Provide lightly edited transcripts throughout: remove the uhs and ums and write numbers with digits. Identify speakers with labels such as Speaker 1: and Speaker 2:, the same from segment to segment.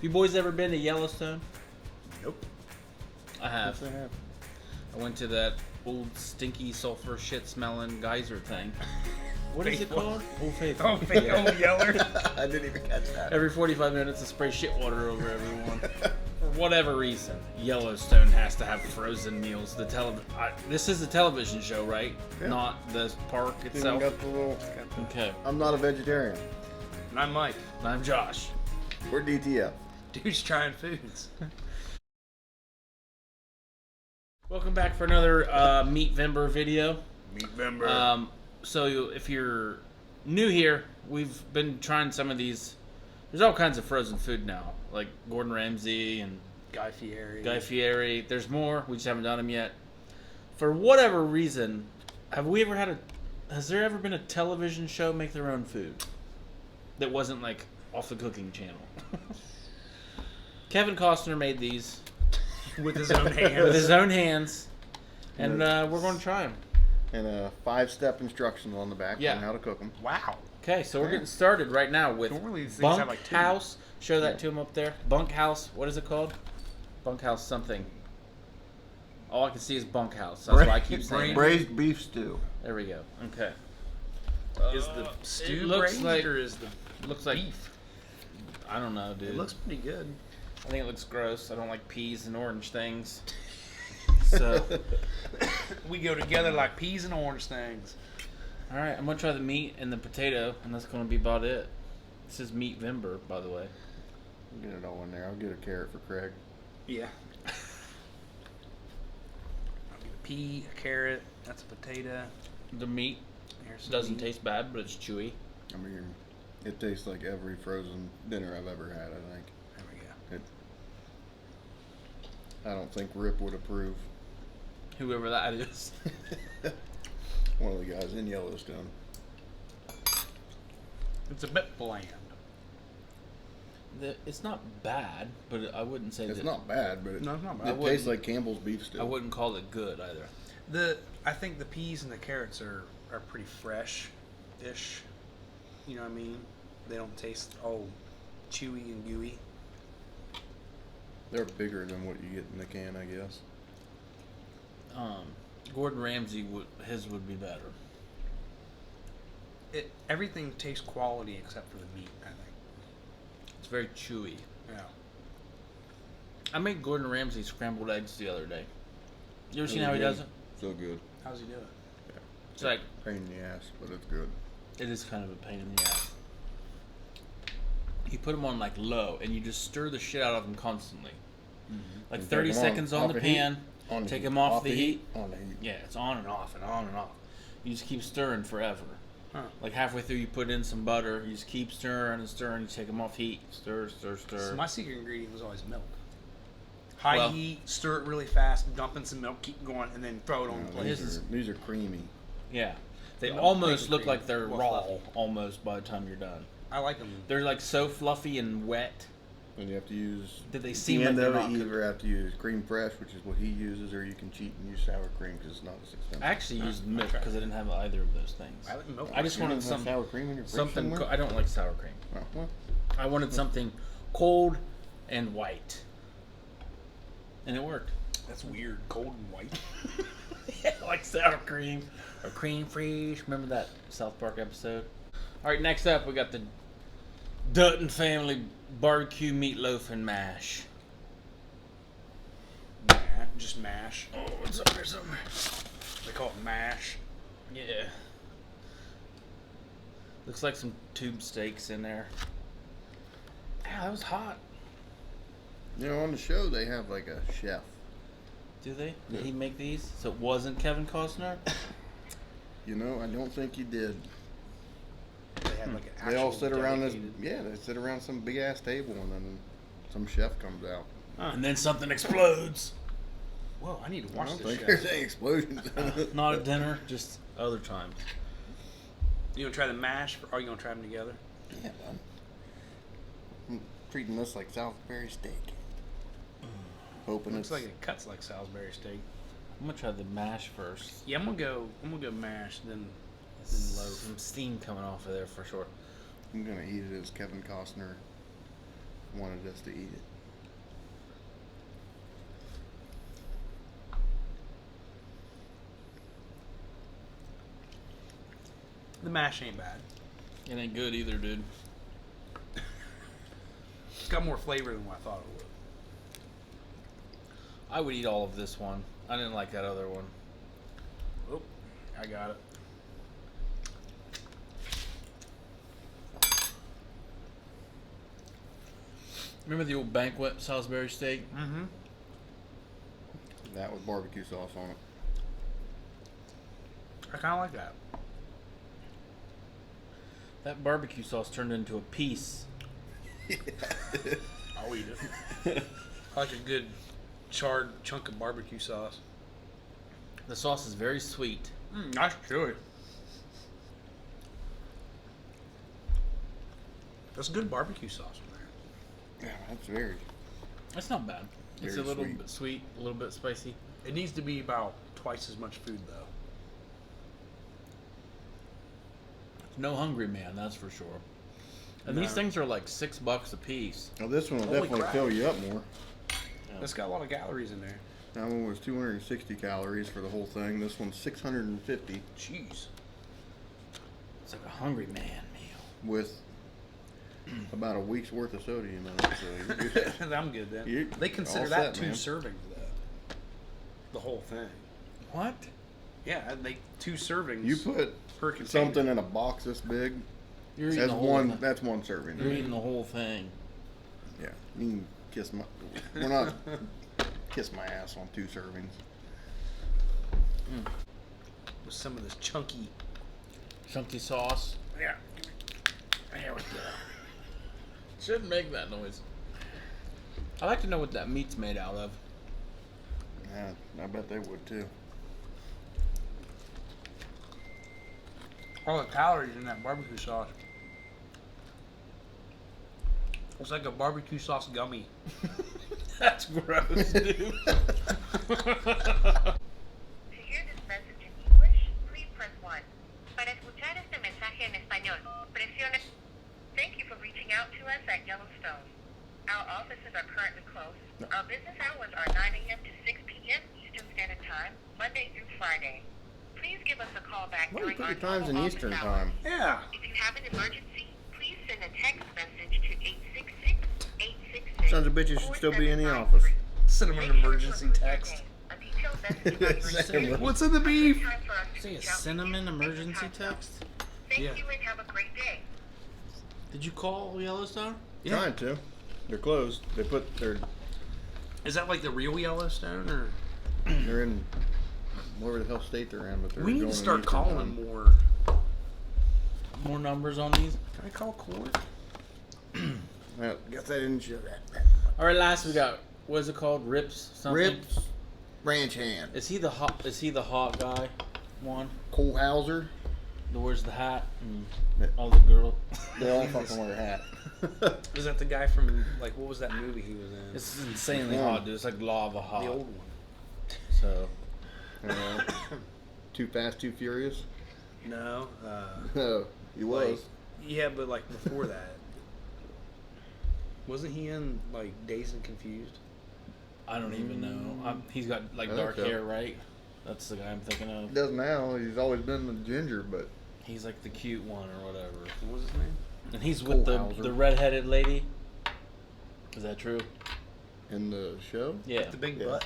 Speaker 1: You boys ever been to Yellowstone?
Speaker 2: Nope.
Speaker 1: I have.
Speaker 2: Yes, I have.
Speaker 1: I went to that old stinky sulfur shit smelling geyser thing. What is it called? Old Faithful.
Speaker 2: Oh, Faithful Yeller.
Speaker 3: I didn't even catch that.
Speaker 1: Every 45 minutes, I spray shit water over everyone. For whatever reason, Yellowstone has to have frozen meals. This is a television show, right?
Speaker 3: Yeah.
Speaker 1: Not the park
Speaker 3: Even
Speaker 1: itself.
Speaker 3: got the little...
Speaker 1: Okay.
Speaker 3: I'm not a vegetarian.
Speaker 2: And I'm Mike.
Speaker 1: And I'm Josh.
Speaker 3: We're DTF.
Speaker 2: Dude's trying foods.
Speaker 1: Welcome back for another Meat Vember video.
Speaker 2: Meat member.
Speaker 1: So if you're new here, we've been trying some of these. There's all kinds of frozen food now, like Gordon Ramsay and
Speaker 2: Guy Fieri.
Speaker 1: Guy Fieri. There's more. We just haven't done them yet. For whatever reason, has there ever been a television show make their own food that wasn't like off the cooking channel? Kevin Costner made these
Speaker 2: With his own hands.
Speaker 1: with his own hands, and we're going to try them.
Speaker 3: And a 5-step instructions on the back
Speaker 1: Yeah.
Speaker 3: on how to cook them.
Speaker 2: Wow.
Speaker 1: Okay, so we're getting started right now with
Speaker 2: Normally these things have like two.
Speaker 1: Bunkhouse. Show that to him up there. Bunkhouse. What is it called? Bunkhouse something. All I can see is bunkhouse. That's why I keep saying it.
Speaker 3: Braised beef stew.
Speaker 1: There we go. Okay.
Speaker 2: Is the stew
Speaker 1: it looks
Speaker 2: braised
Speaker 1: like
Speaker 2: or is the
Speaker 1: looks like
Speaker 2: beef?
Speaker 1: I don't know, dude.
Speaker 2: It looks pretty good.
Speaker 1: I think it looks gross. I don't like peas and orange things. So,
Speaker 2: We go together like peas and orange things.
Speaker 1: all right, I'm gonna try the meat and the potato, and that's gonna be about it. This is Meat Vember, by the way.
Speaker 3: I'll get it all in there. I'll get a carrot for Craig.
Speaker 2: Yeah. I'll get a pea, a carrot. That's a potato.
Speaker 1: The meat
Speaker 2: Here's some
Speaker 1: doesn't
Speaker 2: meat.
Speaker 1: taste bad, but it's chewy.
Speaker 3: I mean, it tastes like every frozen dinner I've ever had, I think.
Speaker 2: There we go.
Speaker 3: I don't think Rip would approve.
Speaker 1: Whoever that is.
Speaker 3: One of the guys in Yellowstone.
Speaker 2: It's a bit bland.
Speaker 1: It's not bad, but I wouldn't say
Speaker 3: It's
Speaker 1: that.
Speaker 3: not bad, but
Speaker 2: No, it's not bad.
Speaker 1: I
Speaker 3: it
Speaker 1: wouldn't-
Speaker 3: tastes like Campbell's beef stew.
Speaker 1: I wouldn't call it good either.
Speaker 2: I think the peas and the carrots are pretty fresh-ish. You know what I mean? They don't taste all chewy and gooey.
Speaker 3: They're bigger than what you get in the can, I guess.
Speaker 1: Gordon Ramsay his would be better.
Speaker 2: Everything tastes quality except for the meat, I think.
Speaker 1: It's very chewy.
Speaker 2: Yeah.
Speaker 1: I made Gordon Ramsay scrambled eggs the other day. You ever seen
Speaker 3: Really
Speaker 1: how he
Speaker 3: good.
Speaker 1: does it?
Speaker 3: So good.
Speaker 2: How's he do it?
Speaker 1: It's like
Speaker 3: Pain in the ass, but it's good.
Speaker 1: it is kind of a pain in the ass. You put them on like low, and you just stir the shit out of them constantly. Like
Speaker 3: And
Speaker 1: 30
Speaker 3: take 'em
Speaker 1: seconds on
Speaker 3: off
Speaker 1: the
Speaker 3: the heat.
Speaker 1: pan.
Speaker 3: On the
Speaker 1: Take
Speaker 3: heat.
Speaker 1: them off the heat.
Speaker 3: On the heat.
Speaker 1: Yeah, it's on and off and on and off. You just keep stirring forever.
Speaker 2: Huh.
Speaker 1: Like halfway through, you put in some butter. You just keep stirring and stirring. You take them off heat. Stir, stir, stir.
Speaker 2: So my secret ingredient was always milk. High
Speaker 1: Well-
Speaker 2: heat, stir it really fast, dump in some milk, keep going, and then throw it on the
Speaker 3: No,
Speaker 2: plate.
Speaker 3: these are creamy.
Speaker 1: Yeah, they
Speaker 2: The milk
Speaker 1: almost
Speaker 2: makes it
Speaker 1: look
Speaker 2: creamy.
Speaker 1: like they're
Speaker 2: Well,
Speaker 1: raw
Speaker 2: fluffy.
Speaker 1: almost by the time you're done.
Speaker 2: I like them.
Speaker 1: They're like so fluffy and wet.
Speaker 3: And you have to use.
Speaker 1: Did they
Speaker 3: at
Speaker 1: seem
Speaker 3: the
Speaker 1: like
Speaker 3: end
Speaker 1: they're
Speaker 3: of it,
Speaker 1: not
Speaker 3: you
Speaker 1: cooked?
Speaker 3: either have to use cream fresh, which is what he uses, or you can cheat and use sour cream because it's not as expensive.
Speaker 1: I actually used milk
Speaker 2: tried
Speaker 1: because I didn't have either of those things.
Speaker 2: I like milk.
Speaker 1: I just
Speaker 3: You
Speaker 1: wanted
Speaker 3: don't have
Speaker 1: some
Speaker 3: sour cream in your fridge
Speaker 1: something.
Speaker 3: somewhere?
Speaker 1: I don't like sour cream.
Speaker 3: Oh, well,
Speaker 1: I wanted something cold and white, and it worked.
Speaker 2: That's weird. Cold and white.
Speaker 1: Yeah, like sour cream or cream freeze. Remember that South Park episode? All right, next up we got the Dutton family barbecue meatloaf and mash.
Speaker 2: Just mash.
Speaker 1: Oh, what's up there somewhere?
Speaker 2: They call it mash.
Speaker 1: Yeah. Looks like some tube steaks in there. Yeah, that was hot.
Speaker 3: you know, on the show they have like a chef.
Speaker 1: Do they? Did
Speaker 3: Yeah.
Speaker 1: he make these? So it wasn't Kevin Costner?
Speaker 3: You know, I don't think he did.
Speaker 2: They had like an
Speaker 3: They all
Speaker 2: actual
Speaker 3: sit around this.
Speaker 2: dedicated-
Speaker 3: Yeah, they sit around some big ass table, and then some chef comes out.
Speaker 1: And then something explodes.
Speaker 2: Whoa, I need to
Speaker 3: I
Speaker 2: watch
Speaker 3: don't
Speaker 2: this
Speaker 3: think
Speaker 2: show.
Speaker 3: there's any explosions.
Speaker 1: Not at dinner, just other times.
Speaker 2: You gonna try the mash, or are you gonna try them together?
Speaker 3: Yeah, man. I'm treating this like Salisbury steak. Hoping
Speaker 2: Looks
Speaker 3: it's
Speaker 2: like it cuts like Salisbury steak.
Speaker 1: I'm gonna try the mash first.
Speaker 2: Yeah, I'm gonna go mash, then loaf.
Speaker 1: Some steam coming off of there for sure.
Speaker 3: I'm gonna eat it as Kevin Costner wanted us to eat it.
Speaker 2: The mash ain't bad.
Speaker 1: It ain't good either, dude.
Speaker 2: It's got more flavor than what I thought it would.
Speaker 1: I would eat all of this one. I didn't like that other one.
Speaker 2: Oh, I got it.
Speaker 1: Remember the old banquet Salisbury steak?
Speaker 2: Mm-hmm.
Speaker 3: That with barbecue sauce on it.
Speaker 2: I kind of like that.
Speaker 1: That barbecue sauce turned into a piece.
Speaker 2: I'll eat it. I like a good charred chunk of barbecue sauce.
Speaker 1: The sauce is very sweet.
Speaker 2: Nice chili. That's good barbecue sauce in there.
Speaker 3: Yeah, that's very.
Speaker 1: That's not bad. It's a
Speaker 3: Very
Speaker 1: little
Speaker 3: sweet.
Speaker 1: bit sweet, a little bit spicy.
Speaker 2: It needs to be about twice as much food, though.
Speaker 1: No hungry man, that's for sure. And these
Speaker 2: No.
Speaker 1: things are like $6 a piece.
Speaker 3: Well, this one will
Speaker 2: Holy
Speaker 3: definitely
Speaker 2: crap.
Speaker 3: fill you up more.
Speaker 2: It's got a lot of calories in there.
Speaker 3: That one was 260 calories for the whole thing. This one's 650
Speaker 2: Jeez.
Speaker 1: It's like a hungry man meal.
Speaker 3: with about a week's worth of sodium in it. So you're good.
Speaker 2: I'm good then.
Speaker 3: You-
Speaker 2: They consider
Speaker 3: all
Speaker 2: that
Speaker 3: set,
Speaker 2: 2
Speaker 3: man.
Speaker 2: servings, though. The whole thing.
Speaker 1: What?
Speaker 2: Yeah, they 2 servings.
Speaker 3: You put
Speaker 2: per container.
Speaker 3: something in a box this big.
Speaker 1: You're eating
Speaker 3: That's
Speaker 1: the whole
Speaker 3: one.
Speaker 1: thing.
Speaker 3: That's one serving.
Speaker 1: You're eating the whole thing.
Speaker 3: Yeah, you can kiss my. We're not kiss my ass on 2 servings.
Speaker 2: with some of this chunky.
Speaker 1: Chunky sauce.
Speaker 2: Yeah.
Speaker 1: There we go. Shouldn't make that noise. I like to know what that meat's made out of.
Speaker 3: Yeah, I bet they would too.
Speaker 2: All the calories in that barbecue sauce. It's like a barbecue sauce gummy.
Speaker 1: That's gross, dude.
Speaker 4: To hear this message in English, please press 1. Para escuchar este mensaje en español, presione. Thank you for reaching out to us at Yellowstone. Our offices are currently closed. Our business hours are 9 a.m. to 6 p.m. Eastern Standard Time, Monday through Friday. Please give us a call back
Speaker 3: Why do you
Speaker 4: during
Speaker 3: put your
Speaker 4: our
Speaker 3: times in
Speaker 4: normal
Speaker 3: Eastern
Speaker 4: office hours.
Speaker 3: time?
Speaker 2: Yeah.
Speaker 4: If you have an emergency, please send a text message to 866-866.
Speaker 3: Sons of bitches should still be in the office.
Speaker 2: Send them an emergency text.
Speaker 4: A detailed message about your experience.
Speaker 2: What's in the beef?
Speaker 4: Time for us to
Speaker 1: Say a
Speaker 4: reach out to
Speaker 1: cinnamon
Speaker 4: you.
Speaker 1: emergency text?
Speaker 4: Thank
Speaker 2: Yeah.
Speaker 4: you and have a great day.
Speaker 1: Did you call Yellowstone?
Speaker 2: Yeah.
Speaker 3: Trying to. They're closed. They put their.
Speaker 2: Is that like the real Yellowstone, or
Speaker 3: They're in whatever the hell state they're in, but they're
Speaker 2: we need
Speaker 3: going
Speaker 2: to
Speaker 3: in
Speaker 2: start
Speaker 3: Eastern
Speaker 2: calling
Speaker 3: time.
Speaker 2: more?
Speaker 1: More numbers on these?
Speaker 2: Can I call court?
Speaker 3: Well, guess I didn't show that.
Speaker 1: All right, last we got. What is it called? Rips something.
Speaker 3: Rips, ranch hand.
Speaker 1: Is he the hot? Is he the hot guy? One.
Speaker 3: Cole Hauser.
Speaker 1: The wears the hat and
Speaker 3: Yeah.
Speaker 1: all the girl.
Speaker 3: They all fucking wear a hat.
Speaker 2: Is that the guy from like what was that movie he was in?
Speaker 1: It's insanely
Speaker 3: Yeah.
Speaker 1: hot, dude. It's like lava hot.
Speaker 2: the old one.
Speaker 1: So
Speaker 3: Too Fast, Too Furious.
Speaker 2: No.
Speaker 3: No, he was.
Speaker 2: Like, yeah, but like before that, wasn't he in like Dazed and Confused?
Speaker 1: I don't even know. He's got like
Speaker 3: I
Speaker 1: dark
Speaker 3: think so.
Speaker 1: hair, right? That's the guy I'm thinking
Speaker 3: He
Speaker 1: of.
Speaker 3: does now. He's always been the ginger, but
Speaker 1: He's like the cute one or whatever.
Speaker 2: What was his name?
Speaker 1: And he's
Speaker 3: Cole
Speaker 1: with
Speaker 3: Hauser.
Speaker 1: the redheaded lady. Is that true?
Speaker 3: in the show.
Speaker 1: Yeah.
Speaker 2: The big
Speaker 3: Yeah.
Speaker 2: butt.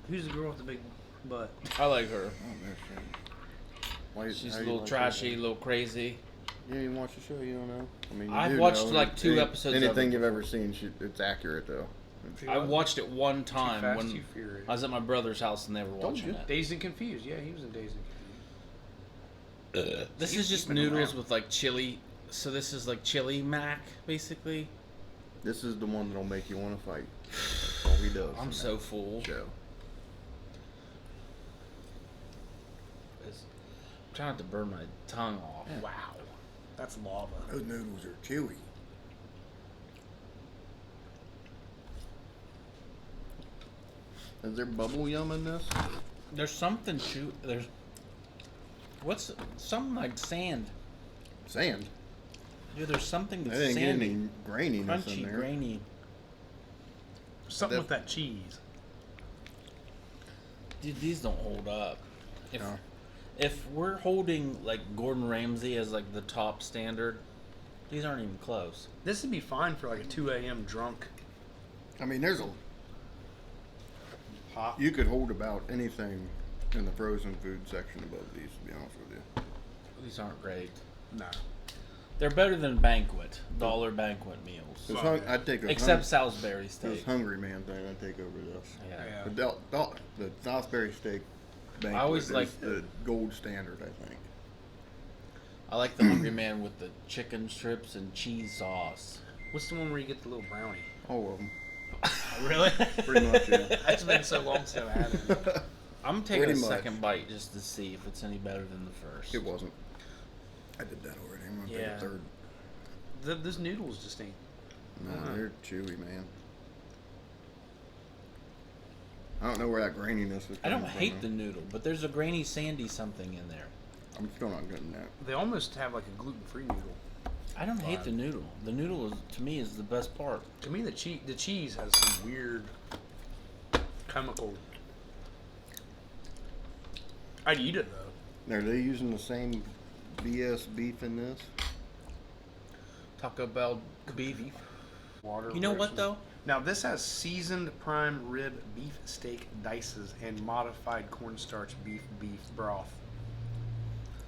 Speaker 2: Who's the girl with the big butt?
Speaker 1: I like her.
Speaker 3: Oh, no shit. Why,
Speaker 1: She's
Speaker 3: how
Speaker 1: a
Speaker 3: you
Speaker 1: little
Speaker 3: like
Speaker 1: trashy, a
Speaker 3: that?
Speaker 1: little crazy.
Speaker 3: You didn't even watch the show. You don't know. I mean, you
Speaker 1: I've
Speaker 3: do
Speaker 1: watched
Speaker 3: know.
Speaker 1: like 2
Speaker 3: Any-
Speaker 1: episodes of
Speaker 3: Anything
Speaker 1: it
Speaker 3: you've ever seen, it's accurate though.
Speaker 1: I watched it one
Speaker 2: Too
Speaker 1: time
Speaker 2: Fast,
Speaker 1: when
Speaker 2: Too Furious.
Speaker 1: I was at my brother's house and they were
Speaker 3: Told
Speaker 1: watching
Speaker 3: you.
Speaker 1: it.
Speaker 2: Dazed and Confused. Yeah, he was in Dazed and Confused.
Speaker 1: This
Speaker 2: He's
Speaker 1: is just
Speaker 2: been
Speaker 1: noodles
Speaker 2: around.
Speaker 1: with like chili. So this is like chili mac, basically.
Speaker 3: This is the one that'll make you want to fight. That's all he does.
Speaker 1: I'm
Speaker 3: in
Speaker 1: so
Speaker 3: that
Speaker 1: full.
Speaker 3: show.
Speaker 1: I'm trying not to burn my tongue off.
Speaker 2: Wow, that's lava.
Speaker 3: Those noodles are chewy. Is there bubble yum in this?
Speaker 1: There's something there's what's something like sand.
Speaker 3: Sand.
Speaker 1: Dude, there's something
Speaker 3: I
Speaker 1: that's
Speaker 3: didn't get
Speaker 1: sandy,
Speaker 3: any graininess in
Speaker 1: crunchy,
Speaker 3: there.
Speaker 1: grainy.
Speaker 2: Something with that cheese.
Speaker 1: Dude, these don't hold up.
Speaker 3: No.
Speaker 1: If we're holding like Gordon Ramsay as like the top standard, these aren't even close.
Speaker 2: This would be fine for like a 2 a.m. drunk.
Speaker 3: I mean, there's a.
Speaker 2: Hot.
Speaker 3: You could hold about anything in the frozen food section above these, to be honest with you.
Speaker 1: These aren't great.
Speaker 2: No.
Speaker 1: They're better than banquet, dollar banquet meals.
Speaker 3: Because I'd take a
Speaker 1: Except Salisbury
Speaker 3: this
Speaker 1: steak.
Speaker 3: hungry man thing. I'd take over this.
Speaker 1: Yeah.
Speaker 2: Yeah.
Speaker 3: The Salisbury steak banquet
Speaker 1: always
Speaker 3: is
Speaker 1: like-
Speaker 3: the gold standard, I think.
Speaker 1: I like the hungry man with the chicken strips and cheese sauce.
Speaker 2: What's the one where you get the little brownie?
Speaker 3: All of them.
Speaker 2: Really?
Speaker 3: Pretty much, yeah.
Speaker 2: It's been so long since I've had it.
Speaker 1: I'm taking
Speaker 3: Pretty
Speaker 1: a
Speaker 3: much.
Speaker 1: second bite just to see if it's any better than the first.
Speaker 3: It wasn't. I did that already. I'm gonna
Speaker 1: Yeah.
Speaker 3: take a third.
Speaker 2: Those noodles just ain't.
Speaker 3: No, they're chewy, man. I don't know where that graininess is.
Speaker 1: I don't
Speaker 3: coming from,
Speaker 1: hate
Speaker 3: though.
Speaker 1: the noodle, but there's a grainy sandy something in there.
Speaker 3: I'm still not getting that.
Speaker 2: They almost have like a gluten-free noodle.
Speaker 1: I don't hate the noodle. The noodle is, to me, is the best part.
Speaker 2: To me, the cheese has some weird chemical. I'd eat it though.
Speaker 3: Are they using the same BS beef in this?
Speaker 1: Taco Bell beef.
Speaker 2: Water.
Speaker 1: You know what
Speaker 2: roasted.
Speaker 1: though?
Speaker 2: Now this has seasoned prime rib beef steak dices and modified cornstarch beef broth.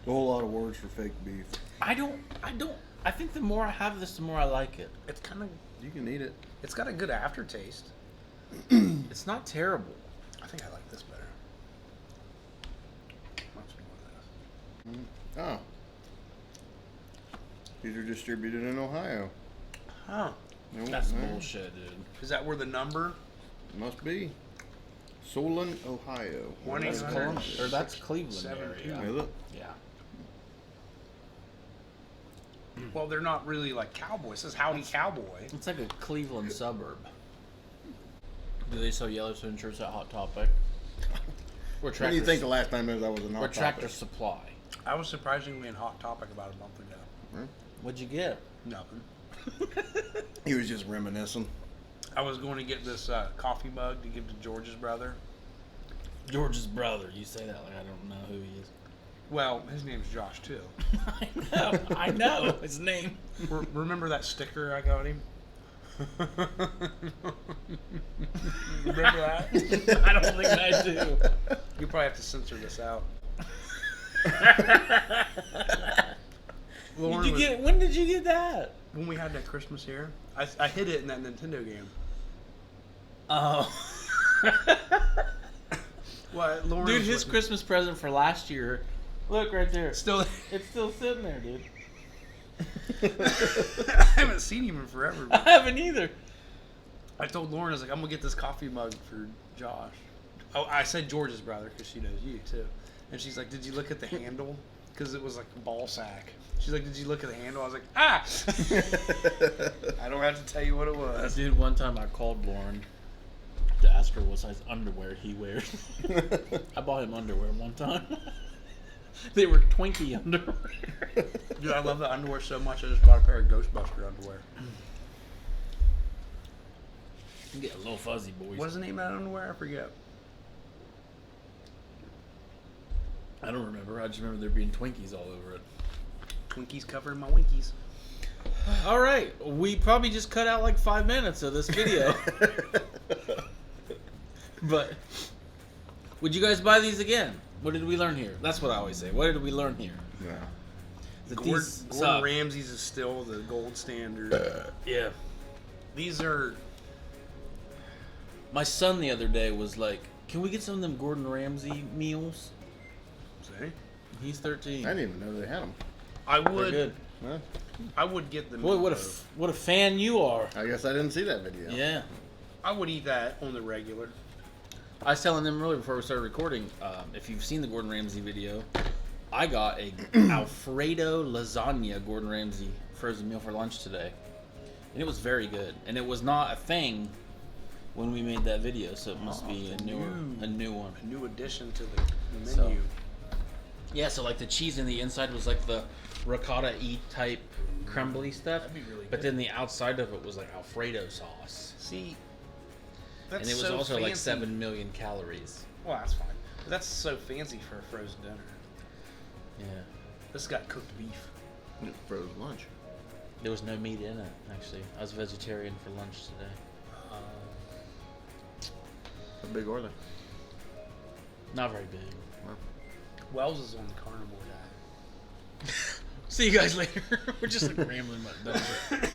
Speaker 3: A whole lot of words for fake beef.
Speaker 1: I think the more I have this, the more I like it.
Speaker 2: It's kind of.
Speaker 3: You can eat it.
Speaker 2: It's got a good aftertaste.
Speaker 1: It's not terrible.
Speaker 2: I think I like this better. Much more of this.
Speaker 3: Oh. These are distributed in Ohio.
Speaker 2: Huh?
Speaker 3: No,
Speaker 1: That's
Speaker 3: no,
Speaker 1: bullshit, dude.
Speaker 2: Is that where the number?
Speaker 3: Must be. Solon, Ohio.
Speaker 2: That's
Speaker 1: Columbus, or that's Cleveland
Speaker 2: 17.
Speaker 1: area.
Speaker 3: Is it?
Speaker 1: Yeah.
Speaker 2: Well, they're not really like cowboys. It says Howdy Cowboy.
Speaker 1: It's like a Cleveland suburb. Do they sell Yellowstone shirts at Hot Topic? Or
Speaker 3: When do you think the last time that was an
Speaker 1: or Tractor Supply?
Speaker 2: I was surprisingly in Hot Topic about a month ago.
Speaker 1: What'd you get?
Speaker 2: Nothing.
Speaker 3: He was just reminiscing.
Speaker 2: I was going to get this coffee mug to give to George's brother.
Speaker 1: George's brother. You say that like I don't know who he is.
Speaker 2: Well, his name's Josh too.
Speaker 1: I know his name.
Speaker 2: Remember that sticker I got him? Remember that?
Speaker 1: I don't think I do.
Speaker 2: You probably have to censor this out.
Speaker 1: When did you get that?
Speaker 2: When we had that Christmas here, I hid it in that Nintendo game.
Speaker 1: Oh.
Speaker 2: What, Lauren?
Speaker 1: Dude,
Speaker 2: was
Speaker 1: his
Speaker 2: with me.
Speaker 1: Christmas present for last year. Look right there.
Speaker 2: Still,
Speaker 1: It's still sitting there, dude.
Speaker 2: I haven't seen him in forever.
Speaker 1: I haven't either.
Speaker 2: I told Lauren, I was like, I'm gonna get this coffee mug for Josh. Oh, I said George's brother because she knows you too. And she's like, did you look at the handle? Because it was like a ball sack. She's like, did you look at the handle? I was like, ah! I don't have to tell you what it was.
Speaker 1: Dude, one time I called Lauren to ask her what size underwear he wears. I bought him underwear one time. They were Twinkie underwear.
Speaker 2: Dude, I love the underwear so much. I just bought a pair of Ghostbuster underwear.
Speaker 1: You get a little fuzzy, boys.
Speaker 2: What's the name of that underwear? I forget.
Speaker 1: I don't remember. I just remember there being Twinkies all over it.
Speaker 2: Twinkies covering my Winkies.
Speaker 1: All right, we probably just cut out like 5 minutes of this video. But would you guys buy these again? What did we learn here? That's what I always say. What did we learn here?
Speaker 3: Yeah.
Speaker 1: That
Speaker 2: Gordon
Speaker 1: these suck.
Speaker 2: Ramsay's is still the gold standard.
Speaker 1: Yeah.
Speaker 2: These are...
Speaker 1: My son the other day was like, "Can we get some of them Gordon Ramsay meals?"
Speaker 2: See?
Speaker 1: He's 13.
Speaker 3: I didn't even know they had them.
Speaker 2: I
Speaker 1: They're
Speaker 2: would...
Speaker 1: good.
Speaker 3: Huh?
Speaker 2: I would get them.
Speaker 1: Boy, what a fan you are.
Speaker 3: I guess I didn't see that video.
Speaker 1: Yeah.
Speaker 2: I would eat that on the regular.
Speaker 1: I was telling them earlier before we started recording, if you've seen the Gordon Ramsay video, I got a Alfredo lasagna Gordon Ramsay frozen meal for lunch today. And it was very good. And it was not a thing when we made that video, so it must be a new one.
Speaker 2: A new addition to the menu.
Speaker 1: So- Yeah, so like the cheese in the inside was like the ricotta-y type crumbly stuff.
Speaker 2: That'd be really
Speaker 1: But
Speaker 2: good.
Speaker 1: then the outside of it was like Alfredo sauce.
Speaker 2: See, That's
Speaker 1: and it was
Speaker 2: so
Speaker 1: also like
Speaker 2: fancy.
Speaker 1: 7 million calories.
Speaker 2: Well, that's fine. But that's so fancy for a frozen dinner.
Speaker 1: Yeah.
Speaker 2: This got cooked beef.
Speaker 3: Frozen lunch.
Speaker 1: There was no meat in it, actually. I was vegetarian for lunch today.
Speaker 3: How big are they?
Speaker 1: Not very big.
Speaker 3: Well,
Speaker 2: Wells is on the carnivore diet.
Speaker 1: See you guys later. We're just like rambling about that.